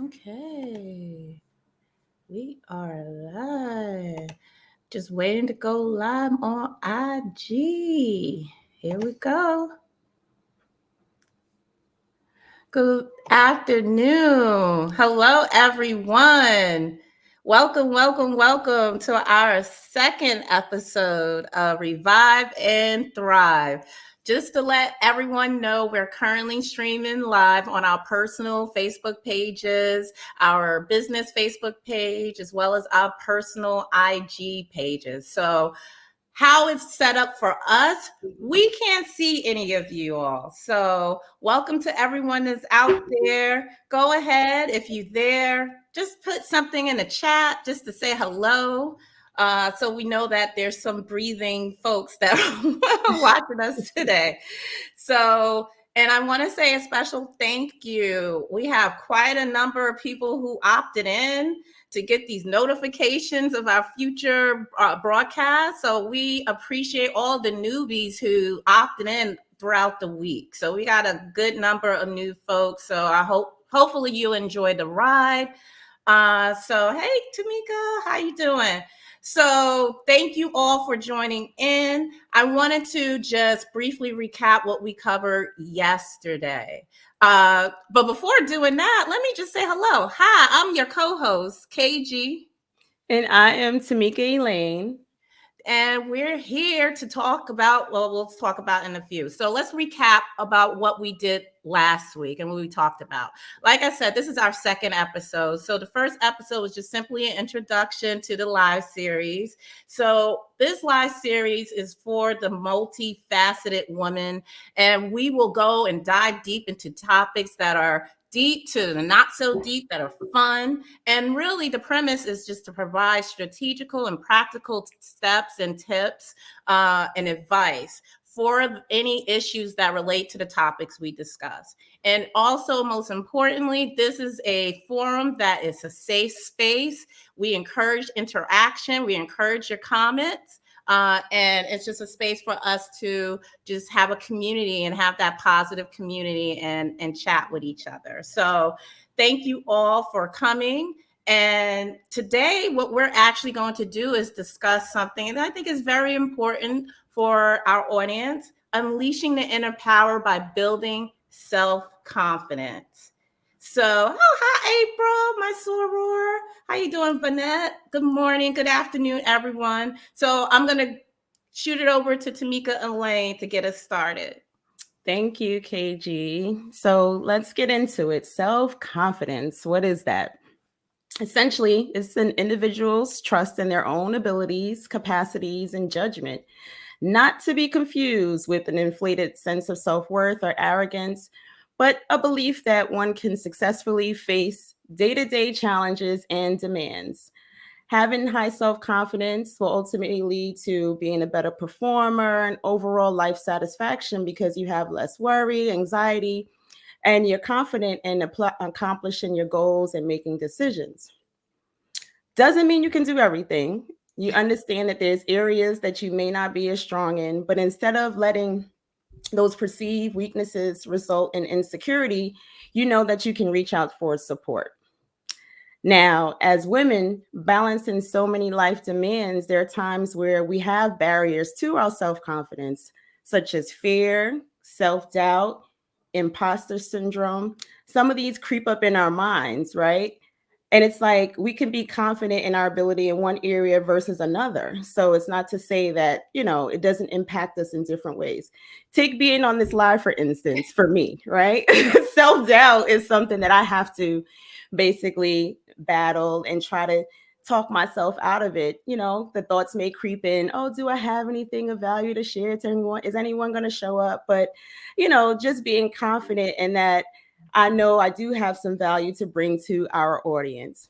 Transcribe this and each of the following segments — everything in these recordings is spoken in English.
Okay, we are live. Just waiting to go live on IG. Here we go. Good afternoon. Hello, everyone. Welcome to our second episode of Revive and Thrive. Just to let everyone know, we're currently streaming live on our personal Facebook pages, our business Facebook page, as well as our personal IG pages. So, how it's set up for us, we can't see any of you all. So, welcome to everyone that's out there. Go ahead, if you're there, just put something in the chat just to say hello. So we know that there's some breathing folks that are watching us today. So, and I want to say a special thank you. We have quite a number of people who opted in to get these notifications of our future broadcasts. So we appreciate all the newbies who opted in throughout the week. So we got a good number of new folks. So hopefully you enjoy the ride. So hey, Tamika, how you doing? So thank you all for joining in. I wanted to just briefly recap what we covered yesterday. But before doing that, let me just say hello. Hi, I'm your co-host, KG. And I am Tamika Elaine. And we're here to talk about, well, we'll talk about in a few. So let's recap about what we did last week and what we talked about. Like I said, this is our second episode. So the first episode was just simply an introduction to the live series. So this live series is for the multifaceted woman, and we will go and dive deep into topics that are deep to the not so deep, that are fun. And really, the premise is just to provide strategical and practical steps and tips and advice for any issues that relate to the topics we discuss. And also, most importantly, this is a forum that is a safe space. We encourage interaction, we encourage your comments. And it's just a space for us to just have a community and have that positive community and chat with each other. So thank you all for coming. And today, what we're actually going to do is discuss something that I think is very important for our audience: unleashing the inner power by building self confidence. So, oh, hi, April, my soror. How you doing, Vanette? Good morning, good afternoon, everyone. So, I'm going to shoot it over to Tamika and Lane to get us started. Thank you, KG. So let's get into it. Self confidence. What is that? Essentially, it's an individual's trust in their own abilities, capacities, and judgment, not to be confused with an inflated sense of self worth or arrogance, but a belief that one can successfully face day to day challenges and demands. Having high self confidence will ultimately lead to being a better performer and overall life satisfaction because you have less worry, anxiety, and you're confident in accomplishing your goals and making decisions. Doesn't mean you can do everything. You understand that there's areas that you may not be as strong in, but instead of letting those perceived weaknesses result in insecurity, you know that you can reach out for support. Now, as women, balancing so many life demands, there are times where we have barriers to our self confidence, such as fear, self doubt, imposter syndrome. Some of these creep up in our minds, right? And it's like we can be confident in our ability in one area versus another. So it's not to say that, it doesn't impact us in different ways. Take being on this live, for instance, for me, right? Self doubt is something that I have to basically battle and try to talk myself out of it. The thoughts may creep in. Oh, do I have anything of value to share to anyone? Is anyone going to show up? But, just being confident in that I know I do have some value to bring to our audience.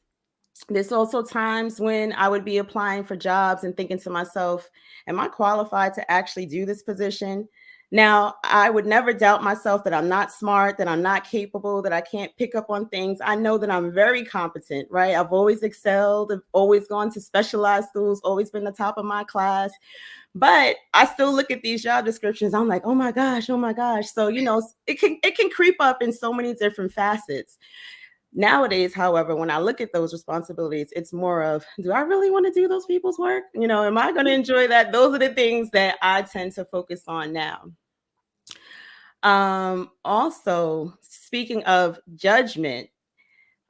There's also times when I would be applying for jobs and thinking to myself, am I qualified to actually do this position? Now, I would never doubt myself that I'm not smart, that I'm not capable, that I can't pick up on things. I know that I'm very competent, right? I've always excelled, I've always gone to specialized schools, always been the top of my class. But I still look at these job descriptions. I'm like, oh my gosh, oh my gosh. So, it can creep up in so many different facets. Nowadays, however, when I look at those responsibilities, it's more of, do I really want to do those people's work? Am I going to enjoy that? Those are the things that I tend to focus on now. Also, speaking of judgment,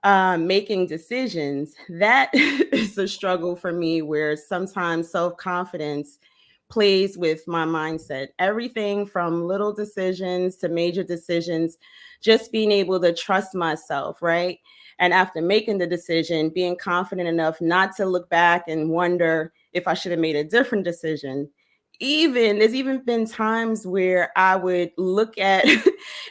making decisions, that is a struggle for me where sometimes self-confidence plays with my mindset. Everything from little decisions to major decisions, just being able to trust myself, right? And after making the decision, being confident enough not to look back and wonder if I should have made a different decision. There's even been times where I would look at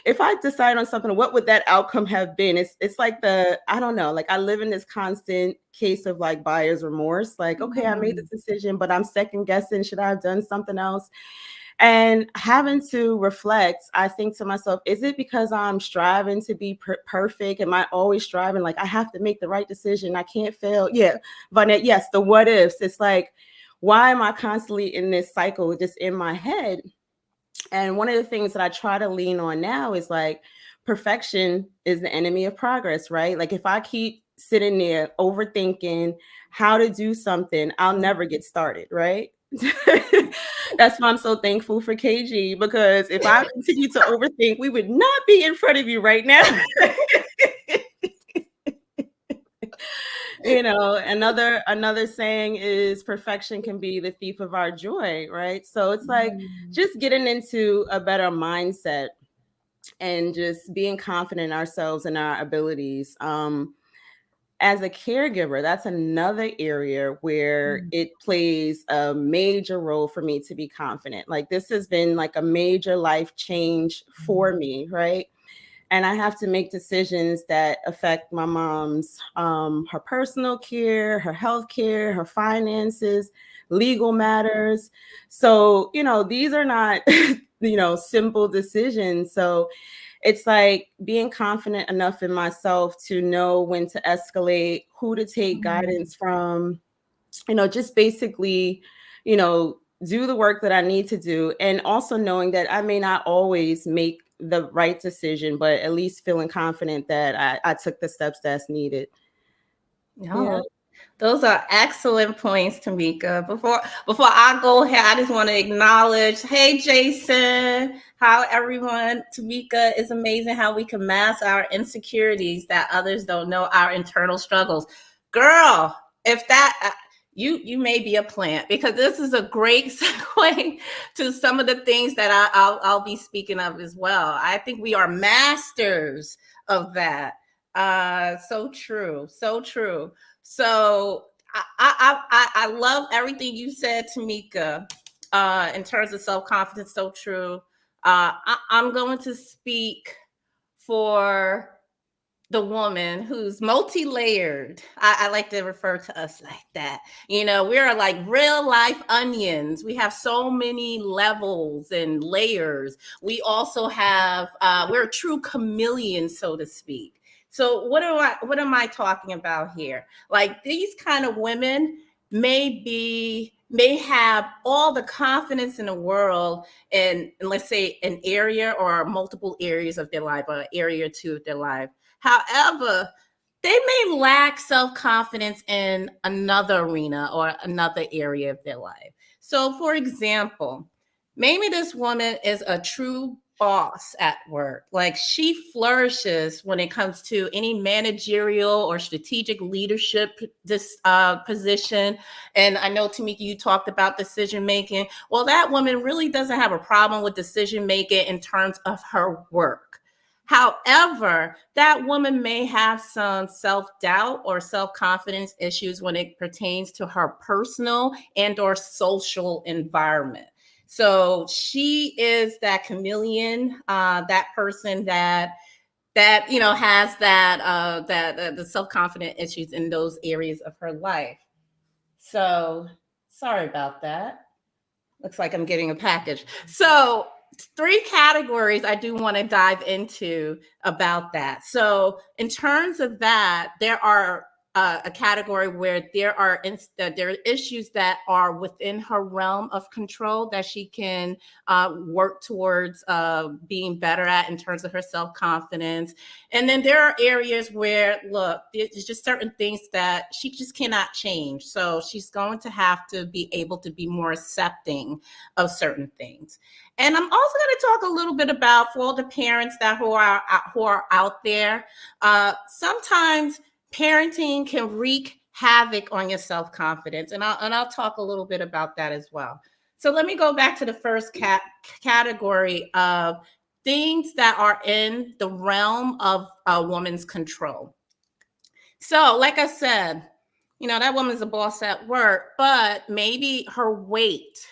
if I decide on something, what would that outcome have been? It's like I don't know, like I live in this constant case of like buyer's remorse. Like, okay, I made this decision, but I'm second guessing, should I have done something else? And having to reflect, I think to myself, is it because I'm striving to be perfect? Am I always striving? Like, I have to make the right decision. I can't fail. Yeah. But yes, the what ifs. It's like, why am I constantly in this cycle just in my head? And one of the things that I try to lean on now is like, perfection is the enemy of progress, right? Like, if I keep sitting there overthinking how to do something, I'll never get started, right? That's why I'm so thankful for KG, because if I continue to overthink, we would not be in front of you right now. Another saying is perfection can be the thief of our joy, right? So it's like just getting into a better mindset and just being confident in ourselves and our abilities. As a caregiver, that's another area where it plays a major role for me to be confident. Like, this has been like a major life change for me, right? And I have to make decisions that affect my mom's, her personal care, her health care, her finances, legal matters. So, these are not, simple decisions. So it's like being confident enough in myself to know when to escalate, who to take guidance from, just basically, do the work that I need to do. And also knowing that I may not always make the right decision, but at least feeling confident that I took the steps that's needed. Yeah. Those are excellent points, Tamika. Before I go ahead, I just want to acknowledge, hey, Jason, how everyone. Tamika is amazing how we can mask our insecurities that others don't know, our internal struggles. Girl, if that you may be a plant, because this is a great segue to some of the things that I'll be speaking of as well. I think we are masters of that. So true, so true. So I love everything you said, Tamika, in terms of self-confidence. So true. I'm going to speak for the woman who's multi-layered. I like to refer to us like that. We're like real life onions. We have so many levels and layers. We also have, we're a true chameleon, so to speak. So what am I talking about here? Like, these kind of women may have all the confidence in the world in, let's say, an area or multiple areas of their life, or an area or two of their life. However, they may lack self-confidence in another arena or another area of their life. So, for example, maybe this woman is a true boss at work. Like, she flourishes when it comes to any managerial or strategic leadership position. And I know, Tamika, you talked about decision making. Well, that woman really doesn't have a problem with decision making in terms of her work. However, that woman may have some self-doubt or self-confidence issues when it pertains to her personal and or social environment. So she is that chameleon, that person that has the self-confident issues in those areas of her life. So sorry about that. Looks like I'm getting a package. So 3 categories I do want to dive into about that. So in terms of that, there are a category where there are issues that are within her realm of control that she can work towards being better at in terms of her self-confidence. And then there are areas where, look, there's just certain things that she just cannot change. So she's going to have to be able to be more accepting of certain things. And I'm also going to talk a little bit about, for all the parents who are out there, sometimes parenting can wreak havoc on your self-confidence. And I'll talk a little bit about that as well. So let me go back to the first category of things that are in the realm of a woman's control. So, like I said, that woman's a boss at work, but maybe her weight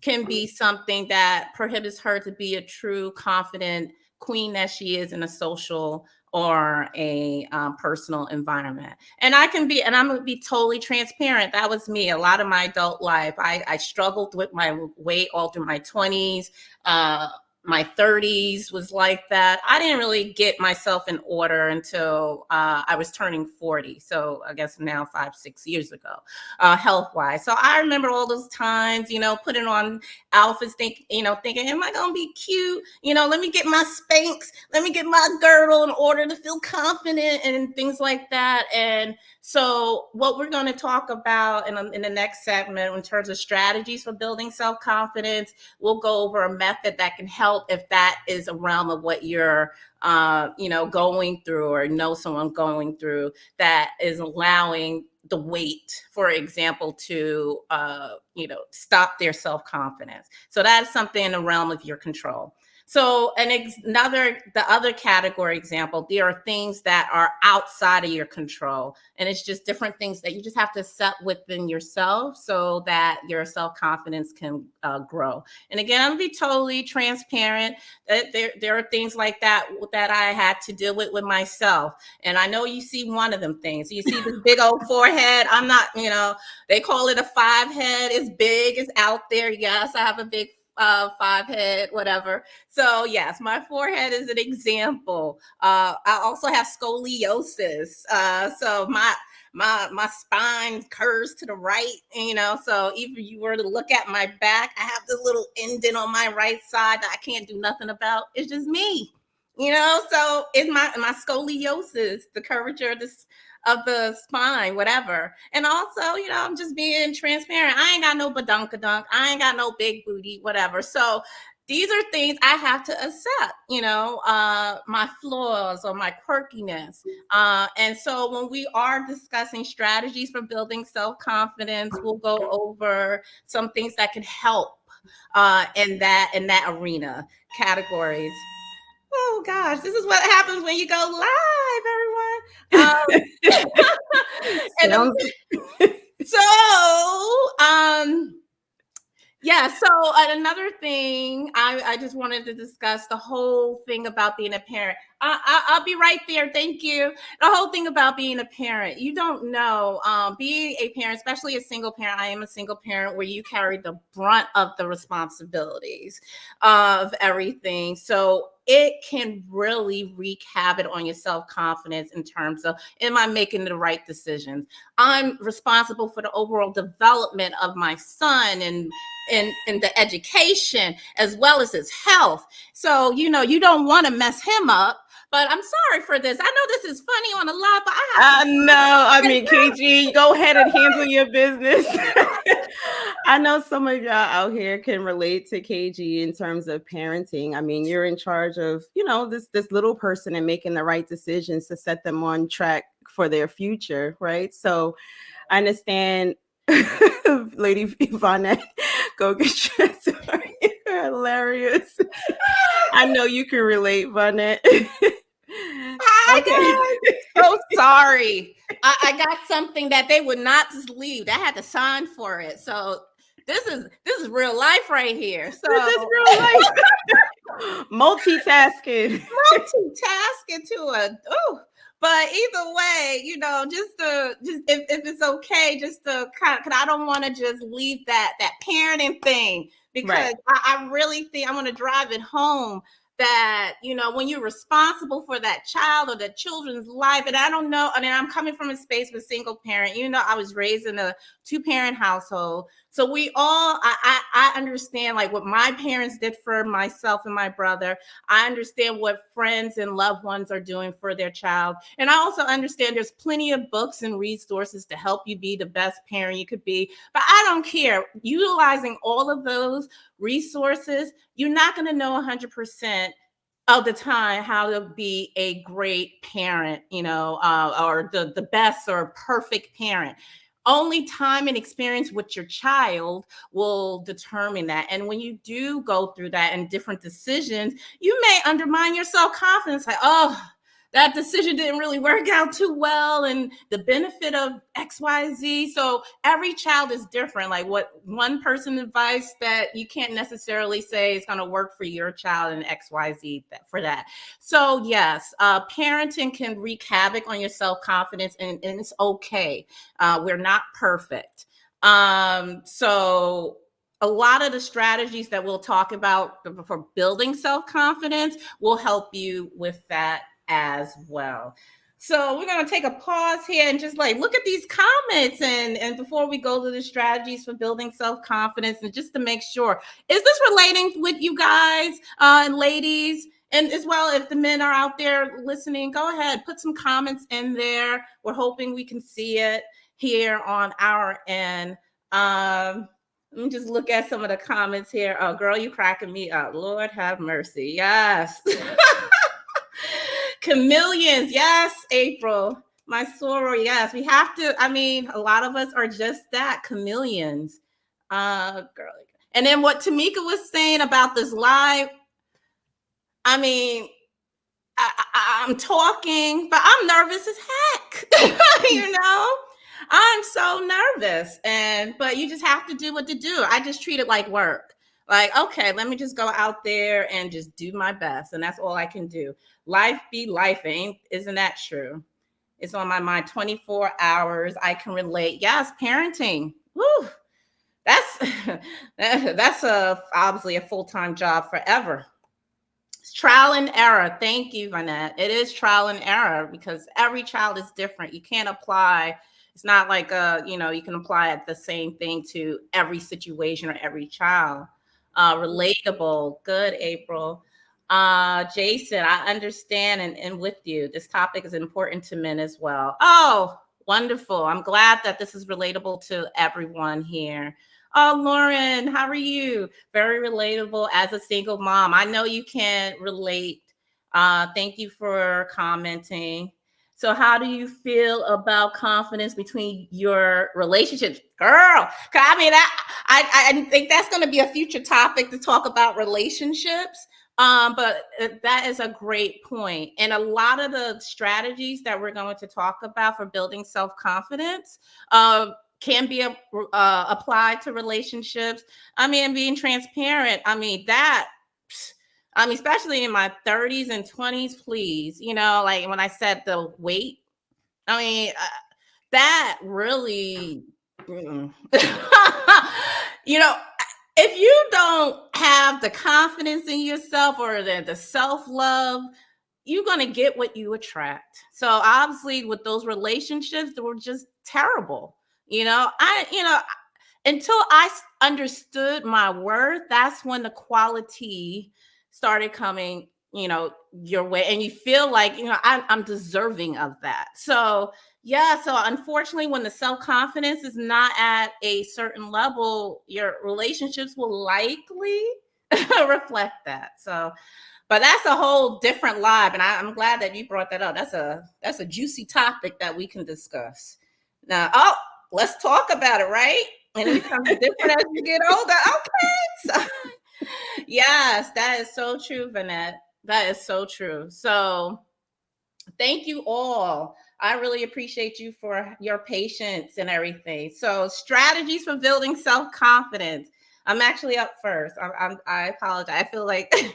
can be something that prohibits her to be a true, confident queen that she is in a social or a personal environment. And I'm going to be totally transparent. That was me. A lot of my adult life, I struggled with my weight all through my 20s. My 30s was like that. I didn't really get myself in order until I was turning 40. So I guess now 5-6 years ago, health-wise. So I remember all those times, putting on outfits, thinking, am I going to be cute? Let me get my Spanx, let me get my girdle in order to feel confident and things like that. And so what we're going to talk about in the next segment in terms of strategies for building self-confidence, we'll go over a method that can help if that is a realm of what you're going through or know someone going through that is allowing the weight, for example, to stop their self-confidence. So that's something in the realm of your control. So the other category example, there are things that are outside of your control, and it's just different things that you just have to set within yourself so that your self-confidence can grow. And again, I'm gonna be totally transparent. There are things like that I had to deal with myself. And I know you see one of them things. You see this big old forehead. I'm not, they call it a 5 head. It's big, it's out there. Yes, I have a big 5 head, whatever. So yes, my forehead is an example. I also have scoliosis. So my spine curves to the right, so if you were to look at my back, I have this little indent on my right side that I can't do nothing about. It's just me, so it's my scoliosis, the curvature of the spine, whatever. And also, I'm just being transparent. I ain't got no badunkadunk. I ain't got no big booty, whatever. So these are things I have to accept, my flaws or my quirkiness. And so when we are discussing strategies for building self-confidence, we'll go over some things that can help in that arena categories. Oh gosh, this is what happens when you go live, everyone. So another thing I just wanted to discuss, the whole thing about being a parent. I'll be right there. Thank you. The whole thing about being a parent. You don't know, being a parent, especially a single parent. I am a single parent where you carry the brunt of the responsibilities of everything. So it can really wreak havoc on your self-confidence in terms of, am I making the right decisions? I'm responsible for the overall development of my son and the education as well as his health. So, you don't want to mess him up. But I'm sorry for this. I know this is funny on a live, but I know. I mean, KG, go ahead and handle your business. I know some of y'all out here can relate to KG in terms of parenting. I mean, you're in charge of, this little person and making the right decisions to set them on track for their future, right? So I understand, Lady Vonette, go get your story. Hilarious. I know you can relate, Vonette. Hi, guys. So sorry. I got something that they would not just leave. I had to sign for it. So this is real life right here. So this is real life. Multitasking to but either way, just if it's okay, just to kind of, because I don't want to just leave that parenting thing, because right. I really think I want to drive it home. that, when you're responsible for that child or the children's life, and I don't know, I mean, I'm coming from a space with single parent, I was raised in a 2-parent household. So we all, I understand like what my parents did for myself and my brother. I understand what friends and loved ones are doing for their child. And I also understand there's plenty of books and resources to help you be the best parent you could be. But I don't care. Utilizing all of those resources, you're not going to know 100% of the time how to be a great parent, or the best or perfect parent. Only time and experience with your child will determine that. And when you do go through that and different decisions, you may undermine your self-confidence. Like, oh, that decision didn't really work out too well, and the benefit of XYZ. So every child is different. Like what one person advice that you can't necessarily say is going to work for your child and XYZ for that. So yes, parenting can wreak havoc on your self-confidence, and it's okay. We're not perfect. So a lot of the strategies that we'll talk about for building self-confidence will help you with that as well. So we're going to take a pause here and just like look at these comments, and before we go to the strategies for building self-confidence, and just to make sure, is this relating with you guys and ladies? And as well, if the men are out there listening, go ahead, put some comments in there. We're hoping we can see it here on our end. Let me just look at some of the comments here. Oh, girl, you cracking me up. Lord have mercy. Yes. Chameleons. Yes, April. My soror. Yes, we have to. I mean, a lot of us are just that, chameleons. Girl. And then what Tamika was saying about this live, I mean, I'm talking, but I'm nervous as heck. I'm so nervous. But you just have to do what to do. I just treat it like work. Like, okay, let me just go out there and just do my best. And that's all I can do. Life be life, isn't that true? It's on my mind 24 hours. I can relate. Yes, parenting. Woo. That's obviously a full-time job forever. It's trial and error. Thank you, Vanette. It is trial and error because every child is different. You can't apply. It's not like you can apply the same thing to every situation or every child. Relatable. Good, April. Jason, I understand and with you. This topic is important to men as well. Oh, wonderful. I'm glad that this is relatable to everyone here. Oh, Lauren, how are you? Very relatable as a single mom. I know you can relate. Thank you for commenting. So how do you feel about confidence between your relationships? Girl, I mean, I think that's going to be a future topic to talk about relationships. But that is a great point. And a lot of the strategies that we're going to talk about for building self-confidence can be applied to relationships. I mean, being transparent. Especially in my 30s and 20s, please, like when I said the weight, that really, if you don't have the confidence in yourself or the self-love, you're going to get what you attract. So obviously with those relationships, they were just terrible. Until I understood my worth, that's when the quality started coming, your way. And you feel like, I'm deserving of that. So yeah. So unfortunately, when the self-confidence is not at a certain level, your relationships will likely reflect that. So, but that's a whole different live. And I'm glad that you brought that up. That's a juicy topic that we can discuss. Now, let's talk about it, right? And it becomes different as you get older. Okay. So, yes, that is so true, Vanette. That is so true. So thank you all. I really appreciate you for your patience and everything. So strategies for building self-confidence. I'm actually up first. I apologize. I feel like give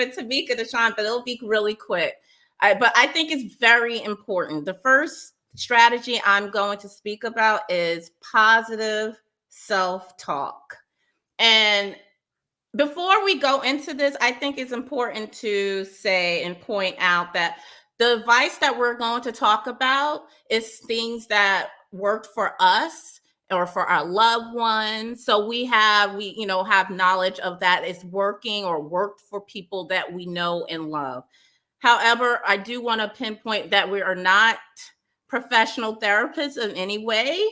it to Mika to shine, but it'll be really quick. But I think it's very important. The first strategy I'm going to speak about is positive self-talk. And Before we go into this, I think it's important to say and point out that the advice that we're going to talk about is things that worked for us or for our loved ones. So we have knowledge of that is working or worked for people that we know and love. However, I do want to pinpoint that we are not professional therapists in any way,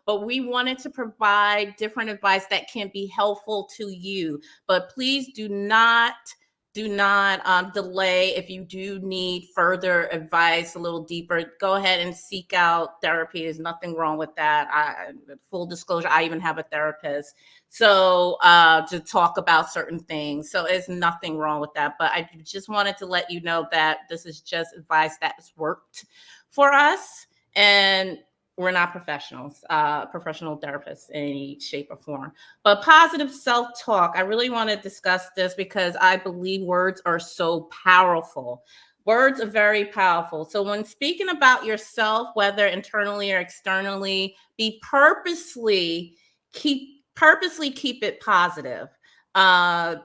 but we wanted to provide different advice that can be helpful to you. But please do not delay. If you do need further advice a little deeper, go ahead and seek out therapy. There's nothing wrong with that. Full disclosure, I even have a therapist, so to talk about certain things, so there's nothing wrong with that. But I just wanted to let you know that this is just advice that has worked for us, and we're not professional therapists in any shape or form. But positive self-talk, I really want to discuss this because I believe words are so powerful. Words are very powerful. So when speaking about yourself, whether internally or externally, purposely keep it positive. Uh,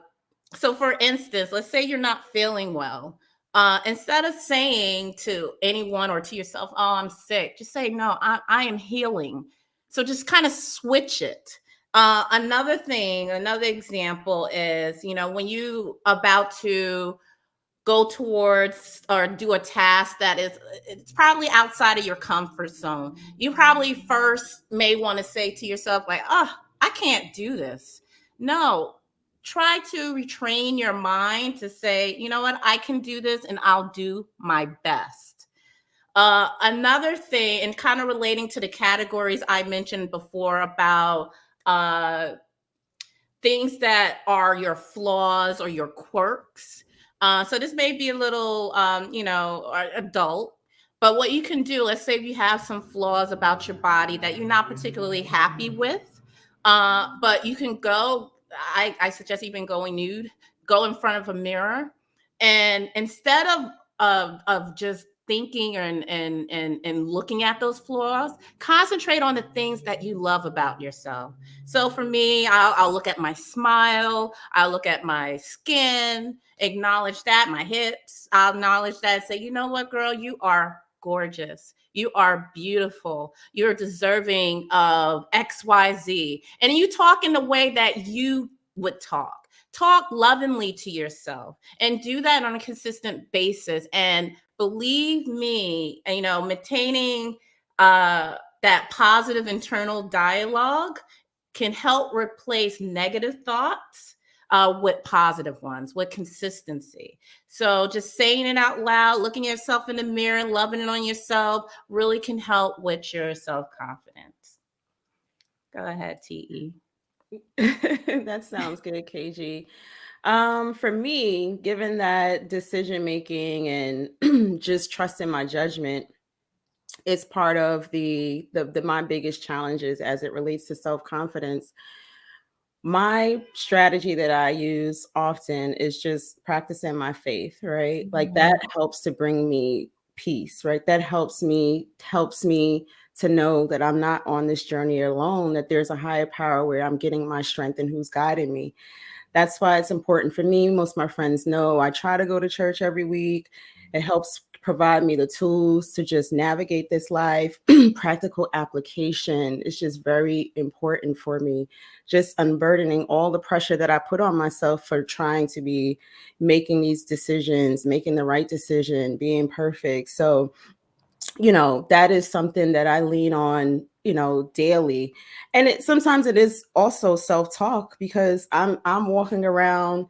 so for instance, let's say you're not feeling well. Instead of saying to anyone or to yourself, "Oh, I'm sick," just say, "No, I am healing." So just kind of switch it. Another example is, when you about to go towards or do a task that it's probably outside of your comfort zone, you probably first may want to say to yourself, like, "Oh, I can't do this." No, try to retrain your mind to say, "You know what, I can do this and I'll do my best." Another thing, and kind of relating to the categories I mentioned before about uh, things that are your flaws or your quirks. So this may be a little, adult, but what you can do, let's say if you have some flaws about your body that you're not particularly happy with, but you can I suggest even going nude, go in front of a mirror, and instead of just thinking and looking at those flaws, concentrate on the things that you love about yourself. So for me, I'll look at my smile, I'll look at my skin, acknowledge that, my hips, I'll acknowledge that, say, "You know what, girl, you are gorgeous. You are beautiful. You're deserving of XYZ." And you talk in the way that you would talk. Talk lovingly to yourself and do that on a consistent basis. And believe me, maintaining that positive internal dialogue can help replace negative thoughts with positive ones, with consistency. So just saying it out loud, looking at yourself in the mirror, loving it on yourself really can help with your self-confidence. Go ahead, TE. That sounds good, KG. For me, given that decision making and just trusting my judgment is part of the my biggest challenges as it relates to self-confidence. My strategy that I use often is just practicing my faith, right? Like that helps to bring me peace, right? That helps me to know that I'm not on this journey alone, that there's a higher power where I'm getting my strength and who's guiding me. That's why it's important for me. Most of my friends know I try to go to church every week. It helps provide me the tools to just navigate this life. Practical application is just very important for me. Just unburdening all the pressure that I put on myself for trying to be making these decisions, making the right decision, being perfect. So that is something that I lean on, daily. And sometimes it is also self-talk because I'm walking around,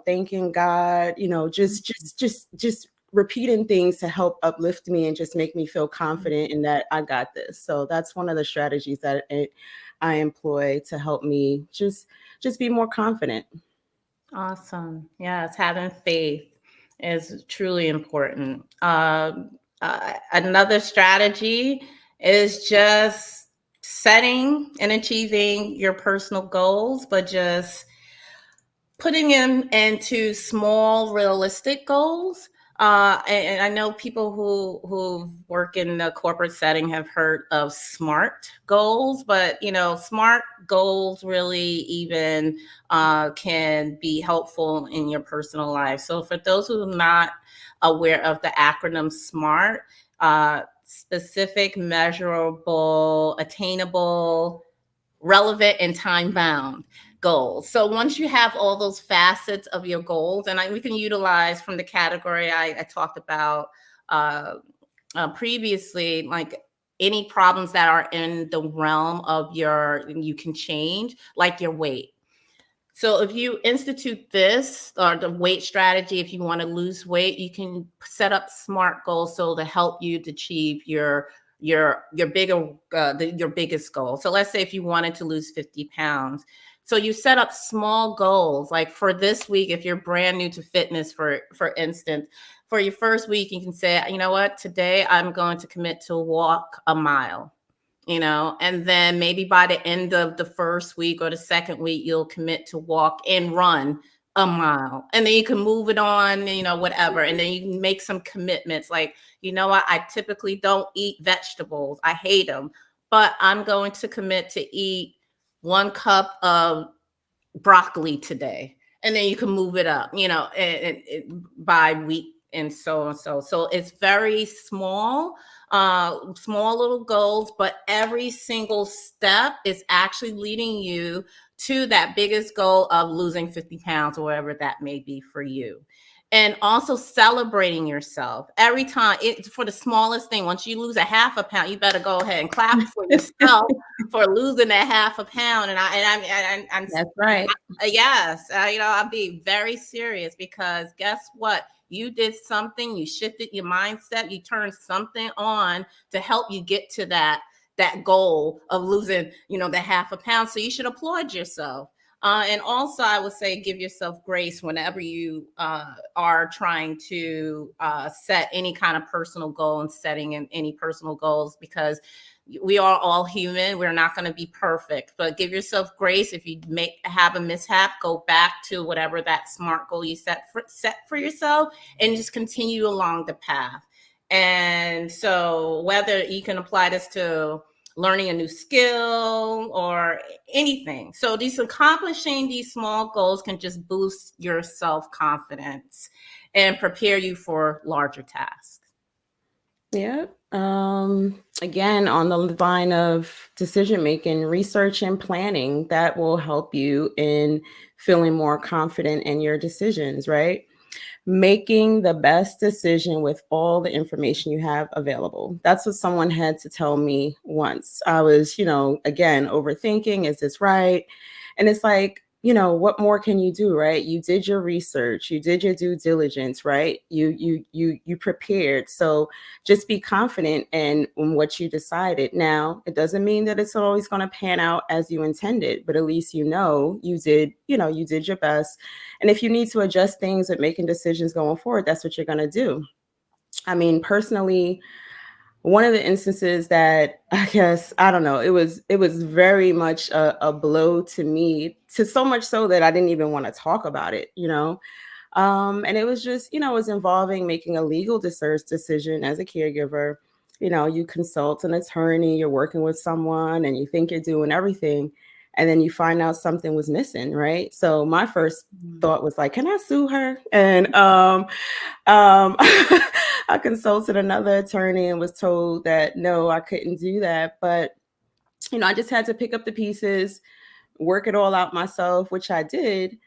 thanking God, just repeating things to help uplift me and just make me feel confident in that I got this. So that's one of the strategies that I employ to help me just be more confident. Awesome. Yes, having faith is truly important. Another strategy is just setting and achieving your personal goals, but just putting them into small, realistic goals. And I know people who work in the corporate setting have heard of SMART goals, but SMART goals really even can be helpful in your personal life. So for those who are not aware of the acronym SMART, specific, measurable, attainable, relevant, and time bound goals. So once you have all those facets of your goals, and we can utilize from the category I talked about previously, like any problems that are in the realm of you can change, like your weight. So if you institute this or the weight strategy, if you want to lose weight, you can set up SMART goals so to help you to achieve your bigger your biggest goal. So let's say if you wanted to lose 50 pounds. So you set up small goals, like for this week, if you're brand new to fitness, for instance, for your first week, you can say, you know what, today I'm going to commit to walk a mile. And then maybe by the end of the first week or the second week, you'll commit to walk and run a mile. And then you can move it on, whatever. And then you can make some commitments like, what, I typically don't eat vegetables. I hate them, but I'm going to commit to eat 1 cup of broccoli today. And then you can move it up, by week and so on. So it's very small, small little goals, but every single step is actually leading you to that biggest goal of losing 50 pounds or whatever that may be for you. And also celebrating yourself every time, for the smallest thing. Once you lose a half a pound, you better go ahead and clap for yourself for losing that half a pound. I'm That's right. yes, I'll be very serious, because guess what? You did something, you shifted your mindset, you turned something on to help you get to that goal of losing, the half a pound. So you should applaud yourself. And also, I would say give yourself grace whenever you are trying to set any kind of personal goal and setting in any personal goals, because we are all human. We're not going to be perfect, but give yourself grace. If you have a mishap, go back to whatever that SMART goal you set for yourself, and just continue along the path. And so whether you can apply this to learning a new skill or anything. So accomplishing these small goals can just boost your self-confidence and prepare you for larger tasks. Yeah. Again, on the line of decision making, research and planning, that will help you in feeling more confident in your decisions, right? Making the best decision with all the information you have available. That's what someone had to tell me once. I was, again, overthinking, is this right? And it's like, what more can you do, right? You did your research, you did your due diligence, right? You prepared. So just be confident in what you decided. Now, it doesn't mean that it's always going to pan out as you intended, but at least you did your best. And if you need to adjust things and making decisions going forward, that's what you're going to do. I mean, personally, one of the instances that I guess, I don't know, it was very much a blow to me, to so much so that I didn't even want to talk about it, and it was just, it was involving making a legal decision as a caregiver. You consult an attorney, you're working with someone and you think you're doing everything, and then you find out something was missing, right? So my first thought was like, can I sue her? And I consulted another attorney and was told that no, I couldn't do that. But, I just had to pick up the pieces, work it all out myself, which I did.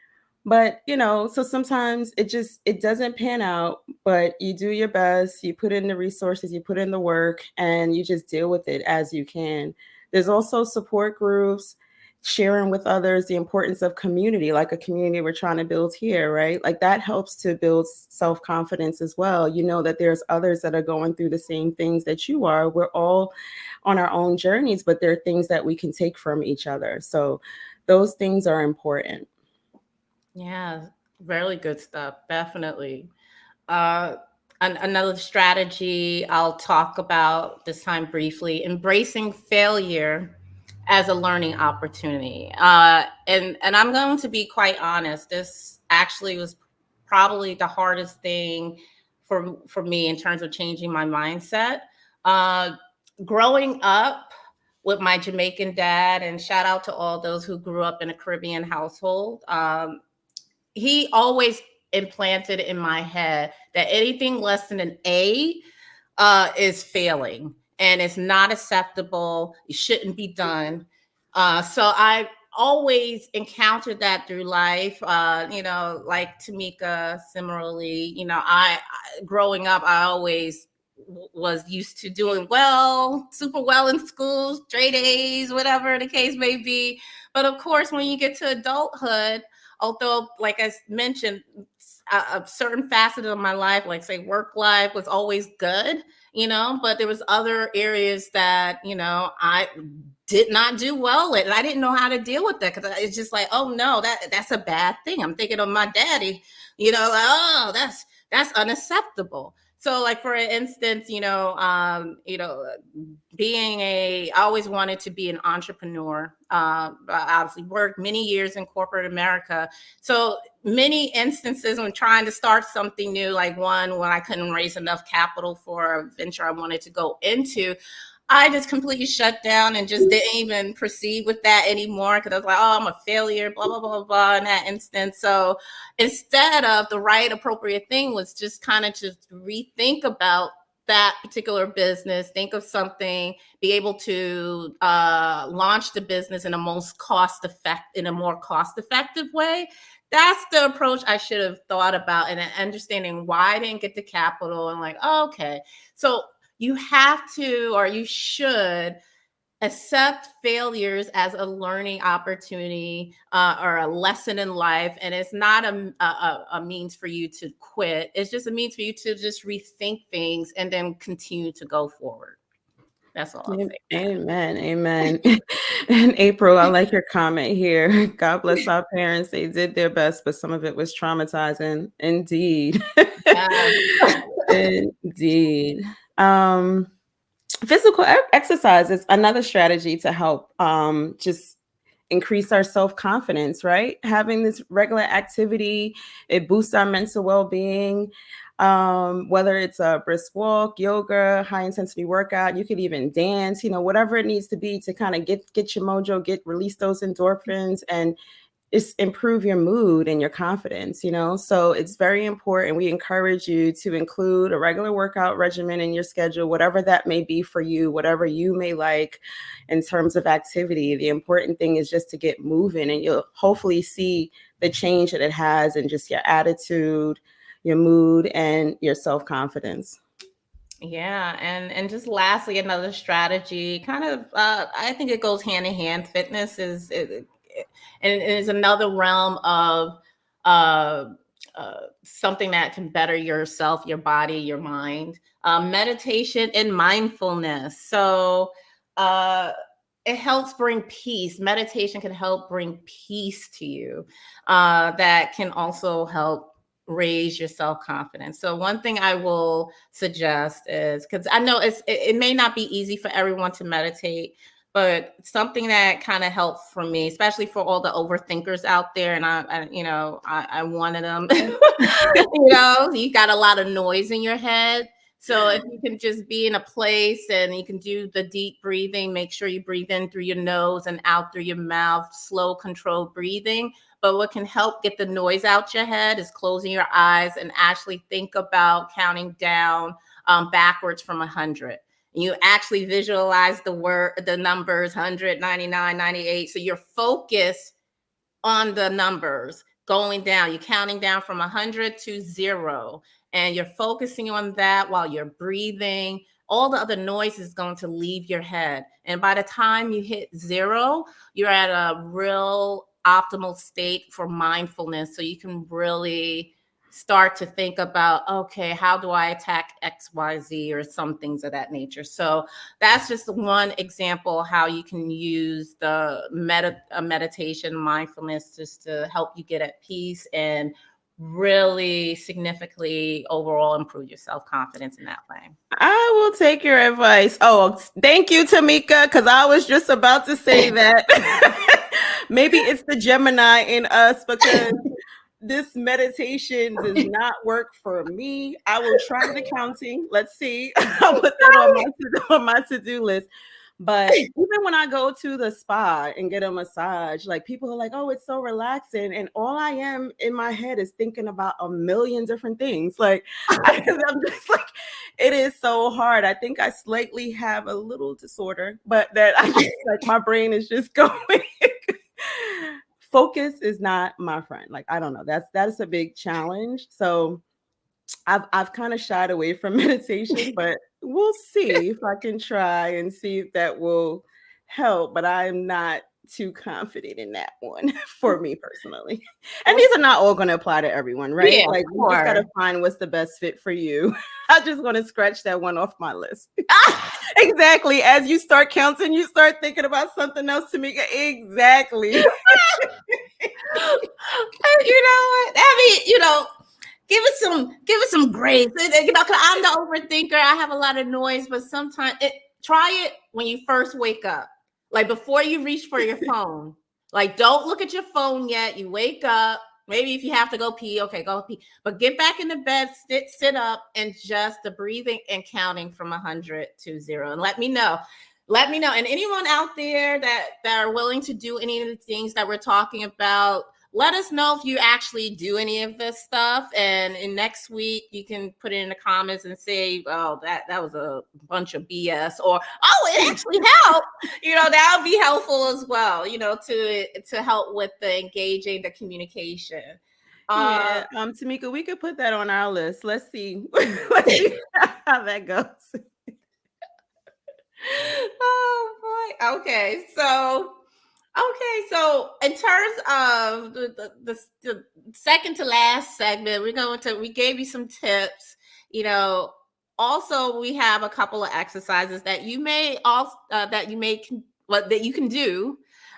But, so sometimes it doesn't pan out, but you do your best, you put in the resources, you put in the work, and you just deal with it as you can. There's also support groups, sharing with others the importance of community, like a community we're trying to build here, right? Like that helps to build self-confidence as well. That there's others that are going through the same things that you are. We're all on our own journeys, but there are things that we can take from each other. So those things are important. Yeah, really good stuff. Definitely. Another strategy I'll talk about this time briefly: embracing failure as a learning opportunity. And I'm going to be quite honest. This actually was probably the hardest thing for me in terms of changing my mindset. Uh, Growing up with my Jamaican dad, and shout out to all those who grew up in a Caribbean household. He always implanted in my head that anything less than an A is failing and it's not acceptable. It shouldn't be done. So I always encountered that through life. Like Tamika, similarly, growing up, I always was used to doing well, super well in school, straight A's, whatever the case may be. But of course, when you get to adulthood, although, like I mentioned, a certain facet of my life, like say work life, was always good, but there was other areas that, I did not do well with, and I didn't know how to deal with that, because it's just like, oh no, that's a bad thing. I'm thinking of my daddy, like, oh, that's unacceptable. So, like, for instance, I always wanted to be an entrepreneur. I obviously worked many years in corporate America. So many instances when trying to start something new, like one when I couldn't raise enough capital for a venture I wanted to go into, I just completely shut down and just didn't even proceed with that anymore, because I was like, oh, I'm a failure, blah, blah, blah, blah, in that instance. So instead of the right appropriate thing was just kind of just rethink about that particular business, think of something, be able to launch the business in a more cost-effective way. That's the approach I should have thought about, and understanding why I didn't get the capital, and like, oh, okay, so you have to, or you should, accept failures as a learning opportunity or a lesson in life. And it's not a means for you to quit. It's just a means for you to just rethink things and then continue to go forward. That's all I'll say. Amen. And April, I like your comment here. God bless our parents. They did their best, but some of it was traumatizing. Indeed. Indeed. Physical exercise is another strategy to help just increase our self-confidence, right? Having this regular activity, it boosts our mental well-being. Whether it's a brisk walk, yoga, high intensity workout, you could even dance, whatever it needs to be to kind of get your mojo, release those endorphins and just improve your mood and your confidence, So it's very important. We encourage you to include a regular workout regimen in your schedule, whatever that may be for you, whatever you may like in terms of activity. The important thing is just to get moving, and you'll hopefully see the change that it has in just your attitude, your mood, and your self-confidence. Yeah. And just lastly, another strategy, kind of, I think it goes hand in hand. Fitness is another realm of something that can better yourself, your body, your mind. Meditation and mindfulness. So it helps bring peace. Meditation can help bring peace to you. That can also help raise your self-confidence. So one thing I will suggest is, because I know it may not be easy for everyone to meditate, but something that kind of helped for me, especially for all the overthinkers out there, and I'm one of them. You got a lot of noise in your head. So if you can just be in a place and you can do the deep breathing, make sure you breathe in through your nose and out through your mouth, slow, controlled breathing. But what can help get the noise out your head is closing your eyes and actually think about counting down backwards from 100. You actually visualize the numbers 100, 99, 98. So you're focused on the numbers going down. You're counting down from 100 to 0. And you're focusing on that while you're breathing. All the other noise is going to leave your head. And by the time you hit 0, you're at a real optimal state for mindfulness. So you can really start to think about, okay, how do I attack XYZ or some things of that nature. So that's just one example how you can use the meditation, mindfulness, just to help you get at peace and really significantly overall improve your self-confidence in that way. I will take your advice. Oh, thank you, Tamika, because I was just about to say that. Maybe it's the Gemini in us, because this meditation does not work for me. I will try the counting. Let's see. I'll put that on my to-do list. But even when I go to the spa and get a massage, like people are like, oh, it's so relaxing. And all I am in my head is thinking about a million different things. Like, I'm just like, it is so hard. I think I slightly have a little disorder, but that I just like my brain is just going. Focus is not my friend. Like, I don't know. That's a big challenge. So I've kind of shied away from meditation, but we'll see if I can try and see if that will help. But I'm not too confident in that one for me personally. And these are not all going to apply to everyone, right? Yeah, Like you just got to find what's the best fit for you. I just want to scratch that one off my list. Exactly. As you start counting, you start thinking about something else, Tamika. Exactly. You know what? I mean, give it some grace. Because I'm the overthinker. I have a lot of noise, but sometimes try it when you first wake up. Like before you reach for your phone. Like don't look at your phone yet. You wake up. Maybe if you have to go pee, okay, go pee. But get back in the bed, sit up, and just the breathing and counting from 100 to 0. And let me know. Let me know. And anyone out there that are willing to do any of the things that we're talking about, let us know if you actually do any of this stuff. And in next week, you can put it in the comments and say, oh, that was a bunch of BS, or, oh, it actually helped. That would be helpful as well, to help with the engaging, the communication. Yeah, Tamika, we could put that on our list. Let's see. Let's see how that goes. Oh boy. Okay. So in terms of the second to last segment, we gave you some tips. Also we have a couple of exercises that you may also that you can do,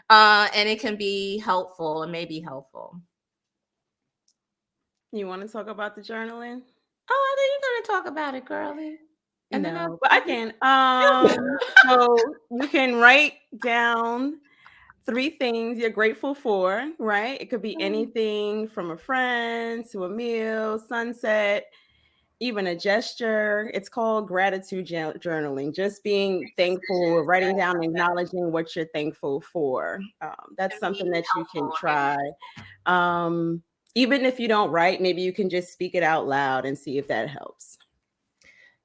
and it can be helpful and may be helpful. You want to talk about the journaling? Oh, I think you're going to talk about it, girlie. And no, but I can. So you can write down 3 things you're grateful for, right? It could be anything from a friend to a meal, sunset, even a gesture. It's called gratitude journaling, just being thankful, writing down, acknowledging what you're thankful for. That's something that you can try. Even if you don't write, maybe you can just speak it out loud and see if that helps.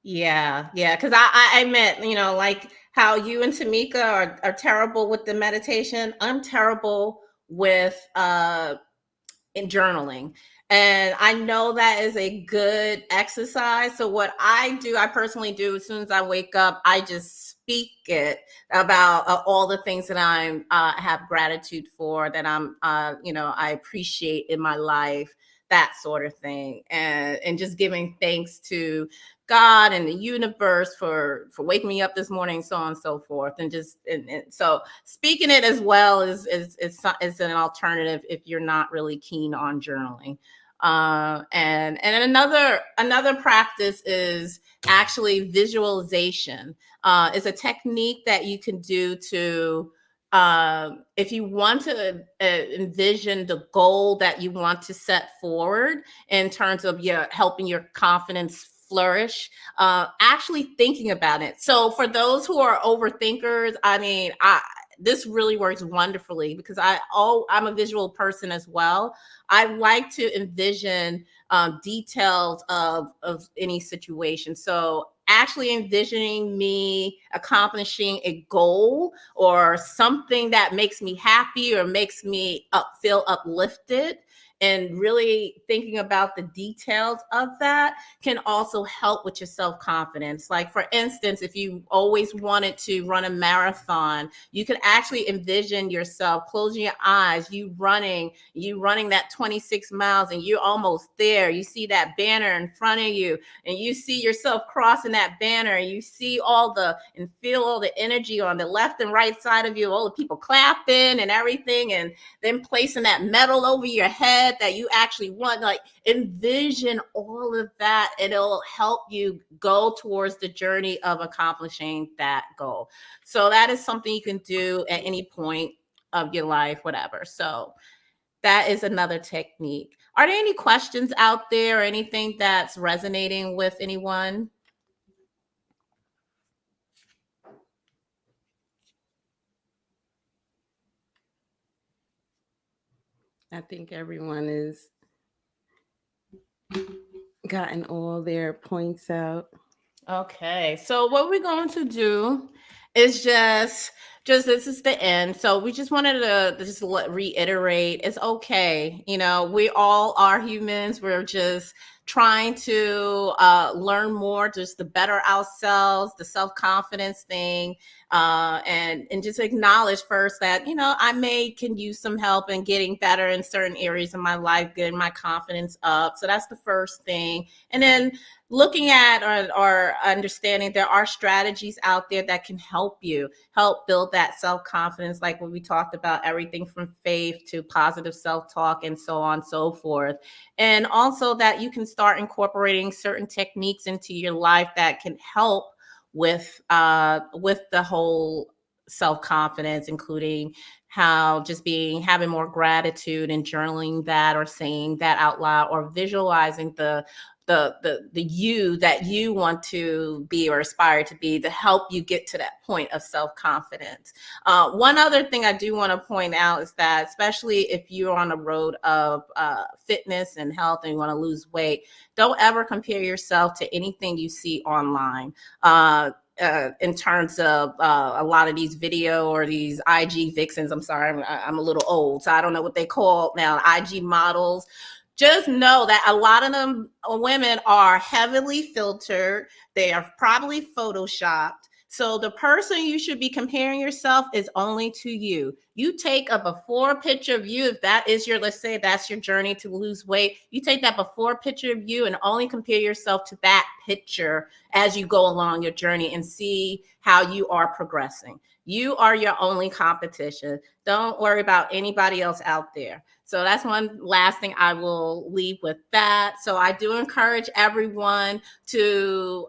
Yeah. Because I meant, like how you and Tamika are terrible with the meditation. I'm terrible with in journaling. And I know that is a good exercise. So what I personally do as soon as I wake up, I just speak it about all the things that I'm have gratitude for, that I appreciate in my life, that sort of thing, and just giving thanks to God and the universe for waking me up this morning, so on and so forth. And so speaking it as well is an alternative if you're not really keen on journaling. And another practice is actually visualization. It's a technique that you can do to if you want to envision the goal that you want to set forward in terms of helping your confidence flourish, actually thinking about it. So for those who are overthinkers, this really works wonderfully because I'm a visual person as well. I like to envision details of any situation. So actually envisioning me accomplishing a goal or something that makes me happy or makes me feel uplifted, and really thinking about the details of that can also help with your self-confidence. Like, for instance, if you always wanted to run a marathon, you could actually envision yourself closing your eyes, you running that 26 miles, and you're almost there. You see that banner in front of you, and you see yourself crossing that banner, and you see and feel all the energy on the left and right side of you, all the people clapping and everything, and then placing that medal over your head that you actually want. Like, envision all of that, and it'll help you go towards the journey of accomplishing that goal. So that is something you can do at any point of your life, whatever. So that is another technique. Are there any questions out there or anything that's resonating with anyone? I think everyone has gotten all their points out. Okay, so what we're going to do is just this is the end. So we just wanted to just reiterate, it's okay. You know, we all are humans. We're just trying to learn more, just to better ourselves, the self-confidence thing, and just acknowledge first that, you know, I may can use some help in getting better in certain areas of my life, getting my confidence up. So that's the first thing. And then looking at or understanding there are strategies out there that can help you help build that self-confidence, like what we talked about, everything from faith to positive self-talk and so on and so forth. And also that you can start incorporating certain techniques into your life that can help with the whole self-confidence, including how just being having more gratitude and journaling that or saying that out loud or visualizing the you that you want to be or aspire to be to help you get to that point of self-confidence. One other thing I do want to point out is that, especially if you're on a road of fitness and health and you want to lose weight, don't ever compare yourself to anything you see online. In terms of a lot of these video or these IG vixens. I'm sorry, I'm a little old, so I don't know what they call now, IG models. Just know that a lot of them women are heavily filtered. They are probably photoshopped. So the person you should be comparing yourself is only to you. You take a before picture of you. If that is your, let's say that's your journey to lose weight, you take that before picture of you and only compare yourself to that picture as you go along your journey and see how you are progressing. You are your only competition. Don't worry about anybody else out there. So that's one last thing I will leave with that. So I do encourage everyone to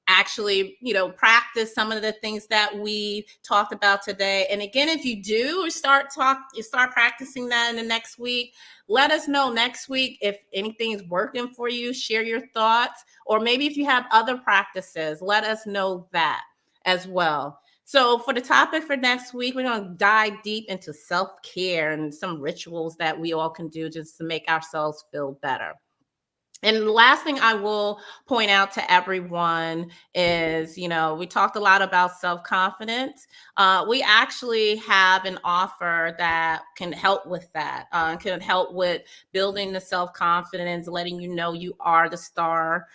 actually, you know, practice some of the things that we talked about today. And again, if you do start practicing that in the next week, let us know next week if anything is working for you. Share your thoughts, or maybe if you have other practices, let us know that as well. So for the topic for next week, we're going to dive deep into self-care and some rituals that we all can do just to make ourselves feel better. And the last thing I will point out to everyone is, you know, we talked a lot about self-confidence. We actually have an offer that can help with that, can help with building the self-confidence, letting you know you are the star,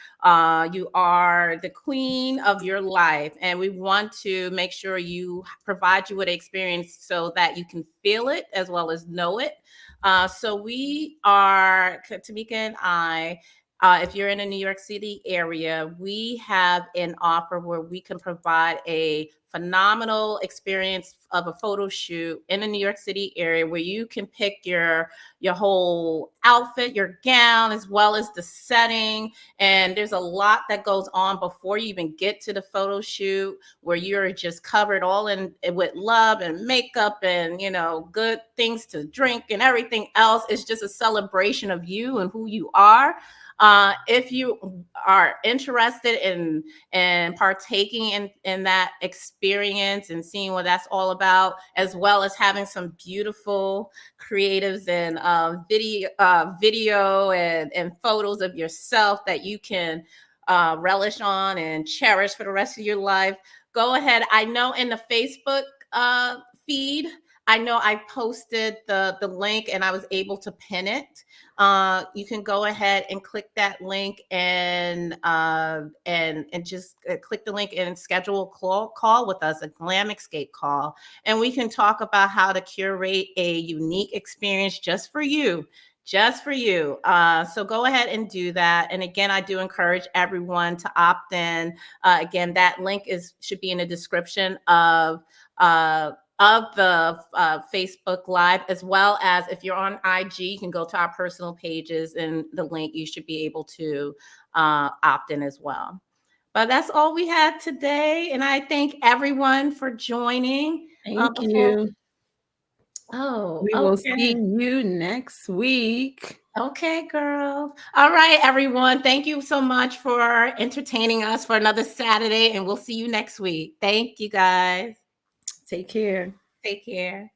you are the queen of your life. And we want to make sure you provide you with an experience so that you can feel it as well as know it. So we are, Tamika and I, if you're in a New York City area, we have an offer where we can provide a phenomenal experience of a photo shoot in the New York City area where you can pick your whole outfit, your gown, as well as the setting. And there's a lot that goes on before you even get to the photo shoot, where you're just covered all in with love and makeup and, you know, good things to drink and everything else. It's just a celebration of you and who you are. If you are interested in partaking in that experience and seeing what that's all about, as well as having some beautiful creatives and video and photos of yourself that you can relish on and cherish for the rest of your life, go ahead. I know in the Facebook feed, I know I posted the link and I was able to pin it. You can go ahead and click that link and just click the link and schedule a call with us, a Glam Escape call, and we can talk about how to curate a unique experience just for you. Just for you. So go ahead and do that. And again, I do encourage everyone to opt in. Again, that link should be in the description of the Facebook Live, as well as if you're on IG, you can go to our personal pages and the link, you should be able to opt in as well. But that's all we had today. And I thank everyone for joining. Thank you. Oh, We will see okay. you next week. Okay, girl. All right, everyone. Thank you so much for entertaining us for another Saturday, and we'll see you next week. Thank you, guys. Take care. Take care.